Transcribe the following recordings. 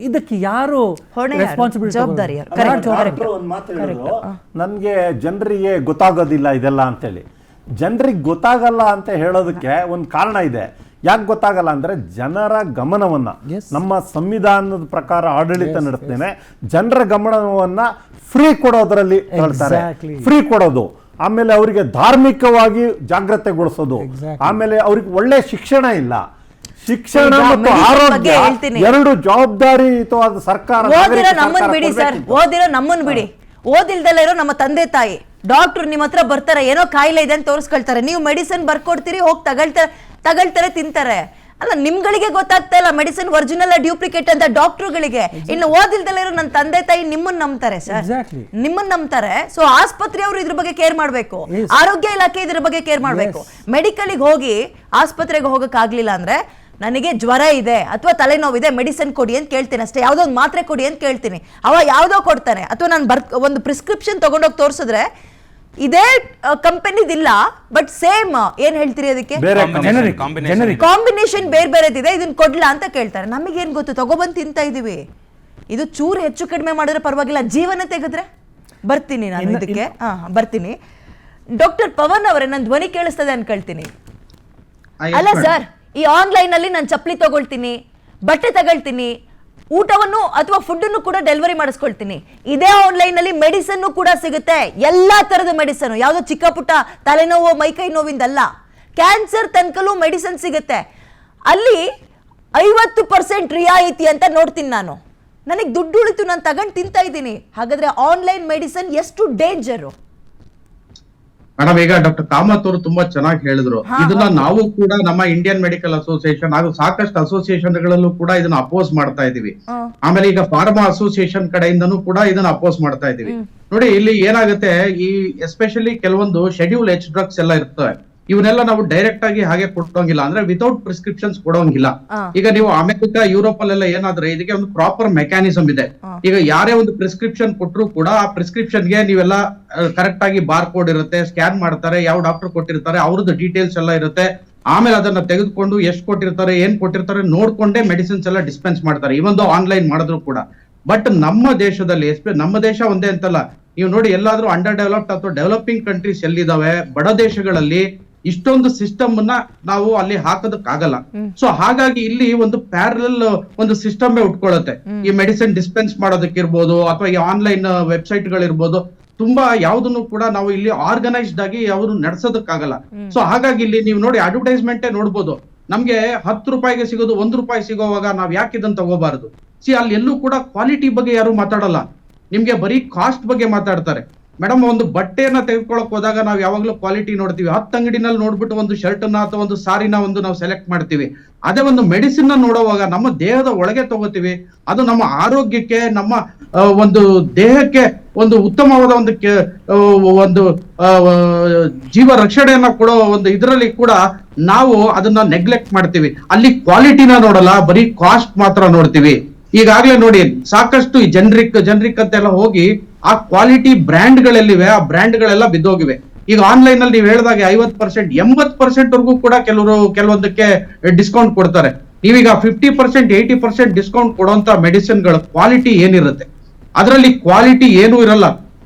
ಇದಕ್ಕೆ ಯಾರು ಜವಾಬ್ದಾರಿ? ನನ್ಗೆ ಜನರಿಗೆ ಗೊತ್ತಾಗೋದಿಲ್ಲ ಇದೆಲ್ಲ ಅಂತೇಳಿ. ಜನರಿಗೆ ಗೊತ್ತಾಗಲ್ಲ ಅಂತ ಹೇಳೋದಕ್ಕೆ ಒಂದು ಕಾರಣ ಇದೆ. ಯಾಕೆ ಗೊತ್ತಾಗಲ್ಲ ಅಂದ್ರೆ ಜನರ ಗಮನವನ್ನ, ನಮ್ಮ ಸಂವಿಧಾನದ ಪ್ರಕಾರ ಆಡಳಿತ ನಡೆಸ್ತೇನೆ, ಜನರ ಗಮನವನ್ನ ಫ್ರೀ ಕೊಡೋದ್ರಲ್ಲಿ ಹೇಳ್ತಾರೆ. ಫ್ರೀ ಕೊಡೋದು, ಆಮೇಲೆ ಅವರಿಗೆ ಧಾರ್ಮಿಕವಾಗಿ ಜಾಗೃತೆಗೊಳಿಸೋದು, ಆಮೇಲೆ ಅವ್ರಿಗೆ ಒಳ್ಳೆ ಶಿಕ್ಷಣ ಇಲ್ಲ. ಶಿಕ್ಷಣ ಮತ್ತು ಆರೋಗ್ಯ ಎರಡು ಜವಾಬ್ದಾರಿಯುತವಾದ ಸರ್ಕಾರ. ಓದಿರೋ ನಮ್ಮನ್ ಬಿಡಿ ಸರ್, ಓದಿರೋ ನಮ್ಮನ್ ಬಿಡಿ, ಓದಿಲ್ದಲ್ಲ ಇರೋ ನಮ್ಮ ತಂದೆ ತಾಯಿ ಡಾಕ್ಟರ್ ನಿಮ್ಮ ಹತ್ರ ಬರ್ತಾರೆ, ಏನೋ ಕಾಯಿಲೆ ಇದೆ ಅಂತ ತೋರಿಸ್ಕೊಳ್ತಾರೆ, ನೀವು ಮೆಡಿಸಿನ್ ಬರ್ಕೊಡ್ತೀರಿ, ಹೋಗಿ ತಗೊಳ್ತಾರೆ ತಿಂತಾರೆ. ಅಲ್ಲ, ನಿಮ್ಗಳಿಗೆ ಗೊತ್ತಾಗ್ತಾ ಇಲ್ಲ ಮೆಡಿಸಿನ್ ಒರಿಜಿನಲ್ ಡ್ಯೂಪ್ಲಿಕೇಟ್ ಅಂತ ಡಾಕ್ಟರ್ಗಳಿಗೆ. ಇನ್ನು ಓದಿಲ್ದಲ್ಲ ಇರೋ ನನ್ನ ತಂದೆ ತಾಯಿ ನಿಮ್ಮನ್ನ ನಂಬ್ತಾರೆ ಸರ್, ನಿಮ್ಮನ್ನ ನಂಬ್ತಾರೆ. ಸೊ ಆಸ್ಪತ್ರೆಯವರು ಇದ್ರ ಬಗ್ಗೆ ಕೇರ್ ಮಾಡ್ಬೇಕು, ಆರೋಗ್ಯ ಇಲಾಖೆ ಇದ್ರ ಬಗ್ಗೆ ಕೇರ್ ಮಾಡ್ಬೇಕು. ಮೆಡಿಕಲ್ಗೆ ಹೋಗಿ ಆಸ್ಪತ್ರೆಗೆ ಹೋಗಕ್ ಆಗ್ಲಿಲ್ಲ ಅಂದ್ರೆ ನನಗೆ ಜ್ವರ ಇದೆ ಅಥವಾ ತಲೆನೋವಿದೆ ಮೆಡಿಸಿನ್ ಕೊಡಿ ಅಂತ ಕೇಳ್ತೀನಿ ಅಷ್ಟೇ, ಯಾವುದೋ ಒಂದು ಮಾತ್ರೆ ಕೊಡಿ ಅಂತ ಕೇಳ್ತೀನಿ, ಅವ ಯಾವುದೋ ಕೊಡ್ತಾನೆ. ಅಥವಾ ನಾನು ಒಂದು ಪ್ರಿಸ್ಕ್ರಿಪ್ಷನ್ ತಗೊಂಡೋಗಿ ತೋರಿಸಿದ್ರೆ ಇದೇ ಕಂಪನಿದಿಲ್ಲ, ಬಟ್ ಸೇಮ್ ಏನ್ ಹೇಳ್ತೀರಿ ಅದಕ್ಕೆ ಕಾಂಬಿನೇಷನ್ ಬೇರೆ ಬೇರೆದಿದೆ, ಇದನ್ನ ಕೊಡ್ಲಾ ಅಂತ ಕೇಳ್ತಾರೆ. ನಮಗೇನ್ ಗೊತ್ತು, ತಗೊಬಂದು ತಿಂತಾ ಇದೀವಿ. ಇದು ಚೂರು ಹೆಚ್ಚು ಕಡಿಮೆ ಮಾಡಿದ್ರೆ ಪರವಾಗಿಲ್ಲ, ಜೀವನ ತೆಗೆದ್ರೆ ಬರ್ತೀನಿ ನಾನು ಇದಕ್ಕೆ. ಬರ್ತೀನಿ. ಡಾಕ್ಟರ್ ಪವನ್ ಅವರೇ, ನನ್ನ ಧ್ವನಿ ಕೇಳಿಸ್ತದೆ ಅನ್ಕೊಳ್ತೀನಿ. ಅಲ್ಲ ಸರ್, ಈ ಆನ್ಲೈನ್ ಅಲ್ಲಿ ನಾನು ಚಪ್ಪಲಿ ತಗೊಳ್ತೀನಿ, ಬಟ್ಟೆ ತಗೊಳ್ತೀನಿ, ಊಟವನ್ನು ಅಥವಾ ಫುಡ್ ಅನ್ನು ಕೂಡ ಡೆಲಿವರಿ ಮಾಡಿಸ್ಕೊಳ್ತೀನಿ. ಇದೇ ಆನ್ಲೈನ್ ಅಲ್ಲಿ ಮೆಡಿಸನ್ ಕೂಡ ಸಿಗುತ್ತೆ, ಎಲ್ಲಾ ತರದ ಮೆಡಿಸನ್, ಯಾವ್ದೋ ಚಿಕ್ಕ ಪುಟ್ಟ ತಲೆನೋವು ಮೈಕೈ ನೋವಿಂದಲ್ಲ, ಕ್ಯಾನ್ಸರ್ ತನಕಲೂ ಮೆಡಿಸನ್ ಸಿಗುತ್ತೆ. ಅಲ್ಲಿ 50% ರಿಯಾಯಿತಿ ಅಂತ ನೋಡ್ತೀನಿ ನಾನು. ನನಗೆ ದುಡ್ಡು ಉಳಿತು, ನಾನು ತಗೊಂಡು ತಿಂತಾ ಇದ್ದೀನಿ. ಹಾಗಾದ್ರೆ ಆನ್ಲೈನ್ ಮೆಡಿಸನ್ ಎಷ್ಟು ಡೇಂಜರು? ಮೇಡಮ್, ಈಗ ಡಾಕ್ಟರ್ ಕಾಮತ್ ಅವರು ತುಂಬಾ ಚೆನ್ನಾಗಿ ಹೇಳಿದ್ರು. ಇದನ್ನ ನಾವು ಕೂಡ ನಮ್ಮ ಇಂಡಿಯನ್ ಮೆಡಿಕಲ್ ಅಸೋಸಿಯೇಷನ್ ಹಾಗೂ ಸಾಕಷ್ಟು ಅಸೋಸಿಯೇಷನ್ ಗಳಲ್ಲೂ ಕೂಡ ಇದನ್ನ ಅಪೋಸ್ ಮಾಡ್ತಾ ಇದೀವಿ. ಆಮೇಲೆ ಈಗ ಫಾರ್ಮಾ ಅಸೋಸಿಯೇಷನ್ ಕಡೆಯಿಂದನೂ ಕೂಡ ಇದನ್ನ ಅಪೋಸ್ ಮಾಡ್ತಾ ಇದೀವಿ. ನೋಡಿ, ಇಲ್ಲಿ ಏನಾಗುತ್ತೆ, ಈ ಎಸ್ಪೆಷಲಿ ಕೆಲವೊಂದು ಶೆಡ್ಯೂಲ್ ಎಚ್ ಡ್ರಗ್ಸ್ ಎಲ್ಲ ಇರ್ತವೆ, ಇವನ್ನೆಲ್ಲ ನಾವು ಡೈರೆಕ್ಟ್ ಆಗಿ ಹಾಗೆ ಕೊಡೋಂಗಿಲ್ಲ, ಅಂದ್ರೆ ವಿತೌಟ್ ಪ್ರಿಸ್ಕ್ರಿಪ್ಷನ್ಸ್ ಕೊಡೋಂಗಿಲ್ಲ. ಈಗ ನೀವು ಅಮೆರಿಕ, ಯುರೋಪ್ ಅಲ್ಲೆಲ್ಲ ಏನಾದ್ರೆ ಇದಕ್ಕೆ ಒಂದು ಪ್ರಾಪರ್ ಮೆಕ್ಯಾನಿಸಮ್ ಇದೆ. ಈಗ ಯಾರೇ ಒಂದು ಪ್ರಿಸ್ಕ್ರಿಪ್ಷನ್ ಕೊಟ್ಟರು ಕೂಡ ಆ ಪ್ರಿಸ್ಕ್ರಿಪ್ಷನ್ ಗೆ ನೀವೆಲ್ಲ ಕರೆಕ್ಟ್ ಆಗಿ ಬಾರ್ ಕೋಡ್ ಇರುತ್ತೆ, ಸ್ಕ್ಯಾನ್ ಮಾಡ್ತಾರೆ, ಯಾವ ಡಾಕ್ಟರ್ ಕೊಟ್ಟಿರ್ತಾರೆ ಅವ್ರದ್ದು ಡೀಟೇಲ್ಸ್ ಎಲ್ಲ ಇರುತ್ತೆ. ಆಮೇಲೆ ಅದನ್ನ ತೆಗೆದುಕೊಂಡು ಎಷ್ಟು ಕೊಟ್ಟಿರ್ತಾರೆ, ಏನ್ ಕೊಟ್ಟಿರ್ತಾರೆ ನೋಡ್ಕೊಂಡೇ ಮೆಡಿಸಿನ್ಸ್ ಎಲ್ಲ ಡಿಸ್ಪೆನ್ಸ್ ಮಾಡ್ತಾರೆ, ಇವೊಂದು ಆನ್ಲೈನ್ ಮಾಡಿದ್ರು ಕೂಡ. ಬಟ್ ನಮ್ಮ ದೇಶದಲ್ಲಿ, ನಮ್ಮ ದೇಶ ಒಂದೇ ಅಂತಲ್ಲ, ನೀವು ನೋಡಿ ಎಲ್ಲಾದ್ರೂ ಅಂಡರ್ ಡೆವಲಪ್ಡ್ ಅಥವಾ ಡೆವಲಪಿಂಗ್ ಕಂಟ್ರೀಸ್ ಎಲ್ಲಿದಾವೆ, ಬಡ ದೇಶಗಳಲ್ಲಿ ಇಷ್ಟೊಂದು ಸಿಸ್ಟಮ್ ಅನ್ನ ನಾವು ಅಲ್ಲಿ ಹಾಕೋದಕ್ಕಾಗಲ್ಲ. ಸೊ ಹಾಗಾಗಿ ಇಲ್ಲಿ ಒಂದು ಪ್ಯಾರಲಲ್ ಒಂದು ಸಿಸ್ಟಮ್ ಉಟ್ಕೊಳ್ಳುತ್ತೆ. ಈ ಮೆಡಿಸಿನ್ ಡಿಸ್ಪೆನ್ಸ್ ಮಾಡೋದಕ್ಕಿರ್ಬೋದು ಅಥವಾ ಈ ಆನ್ಲೈನ್ ವೆಬ್ಸೈಟ್ ಗಳಿರ್ಬೋದು, ತುಂಬಾ ಯಾವ್ದನ್ನು ಕೂಡ ನಾವು ಇಲ್ಲಿ ಆರ್ಗನೈಸ್ಡ್ ಆಗಿ ಯಾವ್ದು ನಡೆಸೋದಕ್ಕಾಗಲ್ಲ. ಸೊ ಹಾಗಾಗಿ ಇಲ್ಲಿ ನೀವು ನೋಡಿ ಅಡ್ವರ್ಟೈಸ್ಮೆಂಟೇ ನೋಡ್ಬೋದು, ನಮ್ಗೆ 10 ರೂಪಾಯಿಗೆ ಸಿಗೋದು 1 ರೂಪಾಯಿ ಸಿಗೋವಾಗ ನಾವ್ ಯಾಕೆ ಇದನ್ನ ತಗೋಬಾರದು? ಅಲ್ಲಿ ಎಲ್ಲೂ ಕೂಡ ಕ್ವಾಲಿಟಿ ಬಗ್ಗೆ ಯಾರು ಮಾತಾಡಲ್ಲ, ನಿಮ್ಗೆ ಬರೀ ಕಾಸ್ಟ್ ಬಗ್ಗೆ ಮಾತಾಡ್ತಾರೆ. ಮೇಡಮ್, ಒಂದು ಬಟ್ಟೆಯನ್ನ ತೆಗೆದುಕೊಳ್ಳಕ್ ಹೋದಾಗ ನಾವು ಯಾವಾಗ್ಲೂ ಕ್ವಾಲಿಟಿ ನೋಡ್ತೀವಿ. 10 ಅಂಗಡಿನಲ್ಲಿ ನೋಡ್ಬಿಟ್ಟು ಒಂದು ಶರ್ಟ್ ಅನ್ನ ಅಥವಾ ಒಂದು ಸಾರಿನ ನಾವು ಸೆಲೆಕ್ಟ್ ಮಾಡ್ತೀವಿ. ಅದೇ ಒಂದು ಮೆಡಿಸಿನ್ ನೋಡುವಾಗ ನಮ್ಮ ದೇಹದ ಒಳಗೆ ತಗೋತೀವಿ, ಅದು ನಮ್ಮ ಆರೋಗ್ಯಕ್ಕೆ, ನಮ್ಮ ಒಂದು ದೇಹಕ್ಕೆ ಒಂದು ಉತ್ತಮವಾದ ಒಂದು ಜೀವ ರಕ್ಷಣೆಯನ್ನ ಕೊಡೋ ಒಂದು ಇದರಲ್ಲಿ ಕೂಡ ನಾವು ಅದನ್ನ ನೆಗ್ಲೆಕ್ಟ್ ಮಾಡ್ತೀವಿ. ಅಲ್ಲಿ ಕ್ವಾಲಿಟಿನ ನೋಡಲ್ಲ, ಬರೀ ಕಾಸ್ಟ್ ಮಾತ್ರ ನೋಡ್ತೀವಿ. ಈಗಾಗ್ಲೇ ನೋಡಿ, ಸಾಕಷ್ಟು ಜನರಿಕ್ ಅಂತೆಲ್ಲ ಹೋಗಿ ಆ ಕ್ವಾಲಿಟಿ ಬ್ರ್ಯಾಂಡ್ ಗಳಲ್ಲಿವೆ, ಆ ಬ್ರ್ಯಾಂಡ್ ಗಳೆಲ್ಲ ಬಿದ್ದೋಗಿವೆ. ಈಗ ಆನ್ಲೈನ್ ಅಲ್ಲಿ ನೀವು ಹೇಳಿದಾಗ 50%, 80% ವರ್ಗೂ ಕೂಡ ಕೆಲವೊಂದಕ್ಕೆ ಡಿಸ್ಕೌಂಟ್ ಕೊಡ್ತಾರೆ. ನೀವೀಗ 50%, 80% ಡಿಸ್ಕೌಂಟ್ ಕೊಡುವಂತ ಮೆಡಿಸಿನ್ ಗಳ ಕ್ವಾಲಿಟಿ ಏನಿರುತ್ತೆ? ಅದರಲ್ಲಿ ಕ್ವಾಲಿಟಿ ಏನೂ ಇರಲ್ಲ.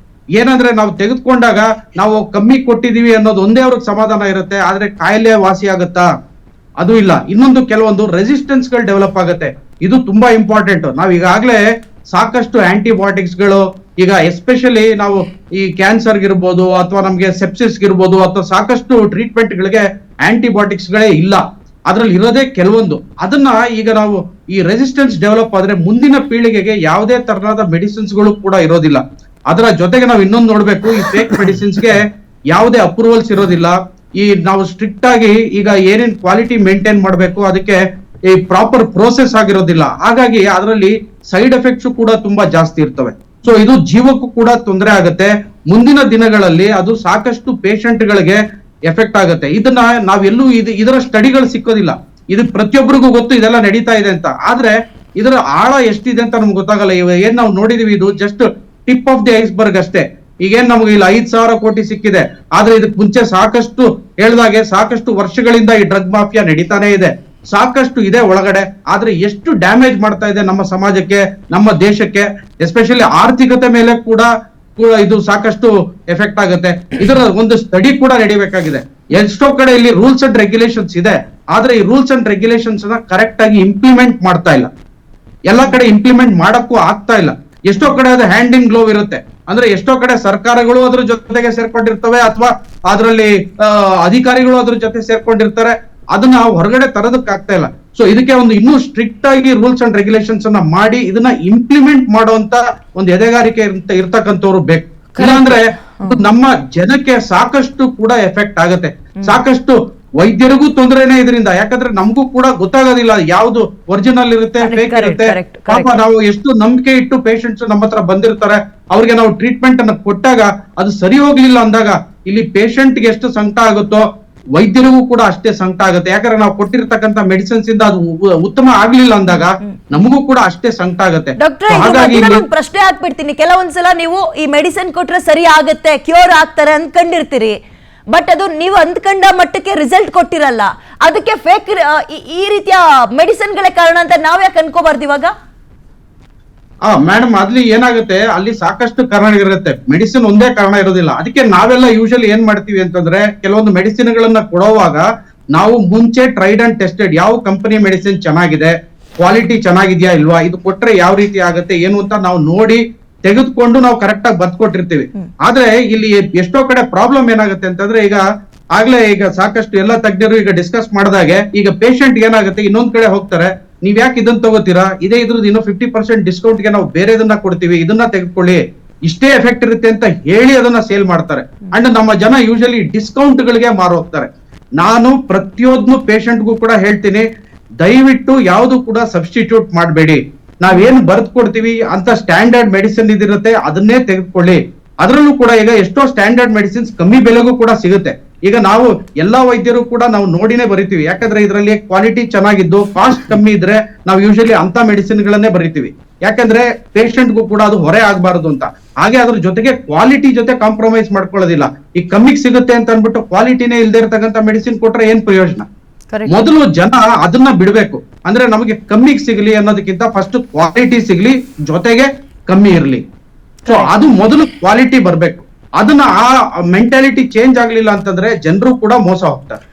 ಏನಂದ್ರೆ ನಾವು ತೆಗೆದುಕೊಂಡಾಗ ನಾವು ಕಮ್ಮಿ ಕೊಟ್ಟಿದೀವಿ ಅನ್ನೋದು ಒಂದೇ ಅವ್ರಿಗೆ ಸಮಾಧಾನ ಇರುತ್ತೆ, ಆದ್ರೆ ಕಾಯಿಲೆ ವಾಸಿ ಆಗುತ್ತಾ? ಅದು ಇಲ್ಲ. ಇನ್ನೊಂದು ಕೆಲವೊಂದು ರೆಸಿಸ್ಟೆನ್ಸ್ ಗಳು ಡೆವಲಪ್ ಆಗುತ್ತೆ, ಇದು ತುಂಬಾ ಇಂಪಾರ್ಟೆಂಟ್. ನಾವ್ ಈಗಾಗ್ಲೇ ಸಾಕಷ್ಟು ಆಂಟಿಬಯೋಟಿಕ್ಸ್ ಗಳು, ಈಗ ಎಸ್ಪೆಷಲಿ ನಾವು ಈ ಕ್ಯಾನ್ಸರ್ ಇರ್ಬೋದು ಅಥವಾ ನಮ್ಗೆ ಸೆಪ್ಸಿಸ್ ಇರ್ಬೋದು ಅಥವಾ ಸಾಕಷ್ಟು ಟ್ರೀಟ್ಮೆಂಟ್ ಗಳಿಗೆ ಆಂಟಿಬಯೋಟಿಕ್ಸ್ ಗಳೇ ಇಲ್ಲ, ಅದ್ರಲ್ಲಿ ಇರೋದೇ ಕೆಲವೊಂದು. ಅದನ್ನ ಈಗ ನಾವು ಈ ರೆಸಿಸ್ಟೆನ್ಸ್ ಡೆವಲಪ್ ಆದ್ರೆ ಮುಂದಿನ ಪೀಳಿಗೆಗೆ ಯಾವುದೇ ತರನಾದ ಮೆಡಿಸಿನ್ಸ್ ಗಳು ಕೂಡ ಇರೋದಿಲ್ಲ. ಅದರ ಜೊತೆಗೆ ನಾವು ಇನ್ನೊಂದು ನೋಡ್ಬೇಕು, ಈ ಫೇಕ್ ಮೆಡಿಸಿನ್ಸ್ ಗೆ ಯಾವುದೇ ಅಪ್ರೂವಲ್ಸ್ ಇರೋದಿಲ್ಲ. ಈ ನಾವು ಸ್ಟ್ರಿಕ್ಟ್ ಆಗಿ ಈಗ ಏನೇನ್ ಕ್ವಾಲಿಟಿ ಮೇಂಟೈನ್ ಮಾಡಬೇಕು ಅದಕ್ಕೆ ಈ ಪ್ರಾಪರ್ ಪ್ರೋಸೆಸ್ ಆಗಿರೋದಿಲ್ಲ. ಹಾಗಾಗಿ ಅದರಲ್ಲಿ ಸೈಡ್ ಎಫೆಕ್ಟ್ಸ್ ಕೂಡ ತುಂಬಾ ಜಾಸ್ತಿ ಇರ್ತವೆ. ಸೊ ಇದು ಜೀವಕ್ಕೂ ಕೂಡ ತೊಂದರೆ ಆಗುತ್ತೆ. ಮುಂದಿನ ದಿನಗಳಲ್ಲಿ ಅದು ಸಾಕಷ್ಟು ಪೇಷಂಟ್ ಗಳಿಗೆ ಎಫೆಕ್ಟ್ ಆಗುತ್ತೆ. ಇದನ್ನ ನಾವೆಲ್ಲೂ ಇದರ ಸ್ಟಡಿಗಳು ಸಿಕ್ಕೋದಿಲ್ಲ. ಇದು ಪ್ರತಿಯೊಬ್ಬರಿಗೂ ಗೊತ್ತು ಇದೆಲ್ಲ ನಡೀತಾ ಇದೆ ಅಂತ, ಆದ್ರೆ ಇದರ ಆಳ ಎಷ್ಟಿದೆ ಅಂತ ನಮ್ಗೆ ಗೊತ್ತಾಗಲ್ಲ. ಏನ್ ನಾವು ನೋಡಿದೀವಿ, ಇದು just tip of the iceberg ಅಷ್ಟೇ. ಈಗೇನ್ ನಮ್ಗೆ ಇಲ್ಲ 5,000 ಕೋಟಿ ಸಿಕ್ಕಿದೆ, ಆದ್ರೆ ಇದಕ್ ಮುಂಚೆ ಸಾಕಷ್ಟು ಹೇಳ್ದಾಗೆ ಸಾಕಷ್ಟು ವರ್ಷಗಳಿಂದ ಈ ಡ್ರಗ್ ಮಾಫಿಯಾ ನಡೀತಾನೆ ಇದೆ. ಸಾಕಷ್ಟು ಇದೆ ಒಳಗಡೆ. ಆದ್ರೆ ಎಷ್ಟು ಡ್ಯಾಮೇಜ್ ಮಾಡ್ತಾ ಇದೆ ನಮ್ಮ ಸಮಾಜಕ್ಕೆ, ನಮ್ಮ ದೇಶಕ್ಕೆ, ಎಸ್ಪೆಷಲಿ ಆರ್ಥಿಕತೆ ಮೇಲೆ ಕೂಡ ಇದು ಸಾಕಷ್ಟು ಎಫೆಕ್ಟ್ ಆಗುತ್ತೆ. ಇದರ ಒಂದು ಸ್ಟಡಿ ಕೂಡ ನಡಿಬೇಕಾಗಿದೆ. ಎಷ್ಟೋ ಕಡೆ ಇಲ್ಲಿ ರೂಲ್ಸ್ ಅಂಡ್ ರೆಗ್ಯುಲೇಷನ್ಸ್ ಇದೆ, ಆದ್ರೆ ಈ ರೂಲ್ಸ್ ಅಂಡ್ ರೆಗ್ಯುಲೇಷನ್ಸ್ ನ ಕರೆಕ್ಟ್ ಆಗಿ ಇಂಪ್ಲಿಮೆಂಟ್ ಮಾಡ್ತಾ ಇಲ್ಲ. ಎಲ್ಲಾ ಕಡೆ ಇಂಪ್ಲಿಮೆಂಟ್ ಮಾಡಕ್ಕೂ ಆಗ್ತಾ ಇಲ್ಲ. ಎಷ್ಟೋ ಕಡೆ ಅದು ಹ್ಯಾಂಡ್ ಇನ್ ಗ್ಲೋವ್ ಇರುತ್ತೆ. ಅಂದ್ರೆ ಎಷ್ಟೋ ಕಡೆ ಸರ್ಕಾರಗಳು ಅದ್ರ ಜೊತೆಗೆ ಸೇರ್ಕೊಂಡಿರ್ತವೆ, ಅಥವಾ ಅದರಲ್ಲಿ ಅಧಿಕಾರಿಗಳು ಅದ್ರ ಜೊತೆ ಸೇರ್ಕೊಂಡಿರ್ತಾರೆ. ಅದನ್ನ ಹೊರಗಡೆ ತರೋದಕ್ಕಾಗ್ತಾ ಇಲ್ಲ. ಸೊ ಇದಕ್ಕೆ ಒಂದು ಇನ್ನೂ ಸ್ಟ್ರಿಕ್ಟ್ ಆಗಿ ರೂಲ್ಸ್ ಅಂಡ್ ರೆಗ್ಯುಲೇಷನ್ಸ್ ಅನ್ನ ಮಾಡಿ ಇದನ್ನ ಇಂಪ್ಲಿಮೆಂಟ್ ಮಾಡುವಂತ ಒಂದು ಎದೆಗಾರಿಕೆ ಇರ್ತಕ್ಕಂಥವ್ರು ಬೇಕು. ಇಲ್ಲಾಂದ್ರೆ ನಮ್ಮ ಜನಕ್ಕೆ ಸಾಕಷ್ಟು ಕೂಡ ಎಫೆಕ್ಟ್ ಆಗುತ್ತೆ. ಸಾಕಷ್ಟು ವೈದ್ಯರಿಗೂ ತೊಂದರೆನೇ ಇದರಿಂದ. ಯಾಕಂದ್ರೆ ನಮಗೂ ಕೂಡ ಗೊತ್ತಾಗೋದಿಲ್ಲ ಯಾವ್ದು ಒರಿಜಿನಲ್ ಇರುತ್ತೆ, ಫೇಕ್ ಇರುತ್ತೆ. ಪಾಪ ನಾವು ಎಷ್ಟು ನಂಬಿಕೆ ಇಟ್ಟು ಪೇಷಂಟ್ಸ್ ನಮ್ಮ ಹತ್ರ ಬಂದಿರ್ತಾರೆ, ಅವ್ರಿಗೆ ನಾವು ಟ್ರೀಟ್ಮೆಂಟ್ ಅನ್ನ ಕೊಟ್ಟಾಗ ಅದು ಸರಿ ಹೋಗ್ಲಿಲ್ಲ ಅಂದಾಗ ಇಲ್ಲಿ ಪೇಷಂಟ್ ಗೆ ಎಷ್ಟು ಸಂಕಟ ಆಗುತ್ತೋ ವೈದ್ಯರಿಗೂ ಕೂಡ ಅಷ್ಟೇ ಸಂಕಟ ಆಗುತ್ತೆ. ಯಾಕಂದ್ರೆ ನಾವು ಕೊಟ್ಟಿರ್ತಕ್ಕಂಥ ಮೆಡಿಸಿನ್ಸ್ ಇಂದ ಅದು ಉತ್ತಮ ಆಗ್ಲಿಲ್ಲ ಅಂದಾಗ ನಮಗೂ ಕೂಡ ಅಷ್ಟೇ ಸಂಕಟ ಆಗುತ್ತೆ. ಹಾಗಾಗಿ ಪ್ರಶ್ನೆ ಹಾಕ್ಬಿಡ್ತೀನಿ, ಕೆಲವೊಂದ್ಸಲ ನೀವು ಈ ಮೆಡಿಸಿನ್ ಕೊಟ್ರೆ ಸರಿ ಆಗತ್ತೆ, ಕ್ಯೂರ್ ಆಗ್ತಾರೆ ಅನ್ಕೊಂಡಿರ್ತೀರಿ, ಬಟ್ ಅದು ನೀವು ಅಂದ್ಕೊಂಡ ಮಟ್ಟಕ್ಕೆ ರಿಸಲ್ಟ್ ಕೊಟ್ಟಿರಲ್ಲ. ಅದಕ್ಕೆ ಫೇಕ್ ಈ ರೀತಿಯ ಮೆಡಿಸಿನ್ ಗಳೇ ಕಾರಣ ಅಂತ ನಾವ್ ಯಾಕೆ ಅನ್ಕೋಬಾರ್ದು ಇವಾಗ? ಮೇಡಮ್, ಅಲ್ಲಿ ಏನಾಗುತ್ತೆ, ಅಲ್ಲಿ ಸಾಕಷ್ಟು ಕಾರಣ ಇರುತ್ತೆ, ಮೆಡಿಸಿನ್ ಒಂದೇ ಕಾರಣ ಇರೋದಿಲ್ಲ. ಅದಕ್ಕೆ ನಾವೆಲ್ಲ ಯೂಶಲಿ ಏನ್ ಮಾಡ್ತೀವಿ ಅಂತಂದ್ರೆ, ಕೆಲವೊಂದು ಮೆಡಿಸಿನ್ ಗಳನ್ನ ಕೊಡುವಾಗ ನಾವು ಮುಂಚೆ ಟ್ರೈಡ್ ಅಂಡ್ ಟೆಸ್ಟೆಡ್, ಯಾವ ಕಂಪನಿ ಮೆಡಿಸಿನ್ ಚೆನ್ನಾಗಿದೆ, ಕ್ವಾಲಿಟಿ ಚೆನ್ನಾಗಿದ್ಯಾ ಇಲ್ವಾ, ಇದು ಕೊಟ್ರೆ ಯಾವ ರೀತಿ ಆಗುತ್ತೆ ಏನು ಅಂತ ನಾವು ನೋಡಿ ತೆಗೆದುಕೊಂಡು ನಾವು ಕರೆಕ್ಟ್ ಆಗಿ ಬರ್ಕೊಟ್ಟಿರ್ತೀವಿ. ಆದ್ರೆ ಇಲ್ಲಿ ಎಷ್ಟೋ ಕಡೆ ಪ್ರಾಬ್ಲಮ್ ಏನಾಗುತ್ತೆ ಅಂತಂದ್ರೆ, ಈಗ ಸಾಕಷ್ಟು ಎಲ್ಲ ತಜ್ಞರು ಈಗ ಡಿಸ್ಕಸ್ ಮಾಡಿದಾಗೆ, ಈಗ ಪೇಷಂಟ್ ಏನಾಗುತ್ತೆ, ಇನ್ನೊಂದ್ ಕಡೆ ಹೋಗ್ತಾರೆ, ನೀವ್ ಯಾಕೆ ಇದನ್ನ ತಗೋತೀರಾ, ಇದ್ರದ್ದು ಇನ್ನೂ 50% ಡಿಸ್ಕೌಂಟ್ ಗೆ ನಾವು ಬೇರೆದನ್ನ ಕೊಡ್ತೀವಿ, ಇದನ್ನ ತೆಗೆದುಕೊಳ್ಳಿ, ಇಷ್ಟೇ ಎಫೆಕ್ಟ್ ಇರುತ್ತೆ ಅಂತ ಹೇಳಿ ಅದನ್ನ ಸೇಲ್ ಮಾಡ್ತಾರೆ. ಅಂಡ್ ನಮ್ಮ ಜನ ಯೂಶಲಿ ಡಿಸ್ಕೌಂಟ್ ಗಳಿಗೆ ಮಾರು ಹೋಗ್ತಾರೆ. ನಾನು ಪ್ರತಿಯೊಂದು ಪೇಷಂಟ್ಗೂ ಕೂಡ ಹೇಳ್ತೀನಿ, ದಯವಿಟ್ಟು ಯಾವುದು ಕೂಡ ಸಬ್ಸ್ಟಿಟ್ಯೂಟ್ ಮಾಡಬೇಡಿ. ನಾವೇನು ಬರ್ದ್ ಕೊಡ್ತೀವಿ ಅಂತ ಸ್ಟ್ಯಾಂಡರ್ಡ್ ಮೆಡಿಸಿನ್ ಇದಿರುತ್ತೆ, ಅದನ್ನೇ ತೆಗೆದುಕೊಳ್ಳಿ. ಅದರಲ್ಲೂ ಕೂಡ ಈಗ ಎಷ್ಟೋ ಸ್ಟ್ಯಾಂಡರ್ಡ್ ಮೆಡಿಸಿನ್ಸ್ ಕಮ್ಮಿ ಬೆಲೆಗೂ ಕೂಡ ಸಿಗುತ್ತೆ. ಈಗ ನಾವು ಎಲ್ಲಾ ವೈದ್ಯರು ಕೂಡ ನಾವು ನೋಡಿನೇ ಬರಿತೀವಿ, ಯಾಕಂದ್ರೆ ಇದರಲ್ಲಿ ಕ್ವಾಲಿಟಿ ಚೆನ್ನಾಗಿದ್ದು ಕಾಸ್ಟ್ ಕಮ್ಮಿ ಇದ್ರೆ ನಾವು ಯೂಶಲಿ ಅಂತ ಮೆಡಿಸಿನ್ ಗಳನ್ನೇ ಬರಿತೀವಿ. ಯಾಕಂದ್ರೆ ಪೇಷಂಟ್ಗೂ ಕೂಡ ಅದು ಹೊರೆ ಆಗ್ಬಾರ್ದು ಅಂತ. ಹಾಗೆ ಅದ್ರ ಜೊತೆಗೆ ಕ್ವಾಲಿಟಿ ಜೊತೆ ಕಾಂಪ್ರಮೈಸ್ ಮಾಡ್ಕೊಳ್ಳೋದಿಲ್ಲ. ಈಗ ಕಮ್ಮಿಗೆ ಸಿಗುತ್ತೆ ಅಂತ ಅನ್ಬಿಟ್ಟು ಕ್ವಾಲಿಟಿನೇ ಇಲ್ದೇ ಇರ್ತಕ್ಕಂಥ ಮೆಡಿಸಿನ್ ಕೊಟ್ರೆ ಏನ್ ಪ್ರಯೋಜನ? ಮೊದಲು ಜನ ಅದನ್ನ ಬಿಡ್ಬೇಕು. ಅಂದ್ರೆ ನಮಗೆ ಕಮ್ಮಿಗೆ ಸಿಗ್ಲಿ ಅನ್ನೋದಕ್ಕಿಂತ ಫಸ್ಟ್ ಕ್ವಾಲಿಟಿ ಸಿಗ್ಲಿ, ಜೊತೆಗೆ ಕಮ್ಮಿ ಇರ್ಲಿ. ಸೊ ಅದು ಮೊದಲು ಕ್ವಾಲಿಟಿ ಬರ್ಬೇಕು. ಅದನ್ನ ಆ ಮೆಂಟಾಲಿಟಿ ಚೇಂಜ್ ಆಗ್ಲಿಲ್ಲ ಅಂತಂದ್ರೆ ಜನರು ಕೂಡ ಮೋಸ ಹೋಗ್ತಾರೆ.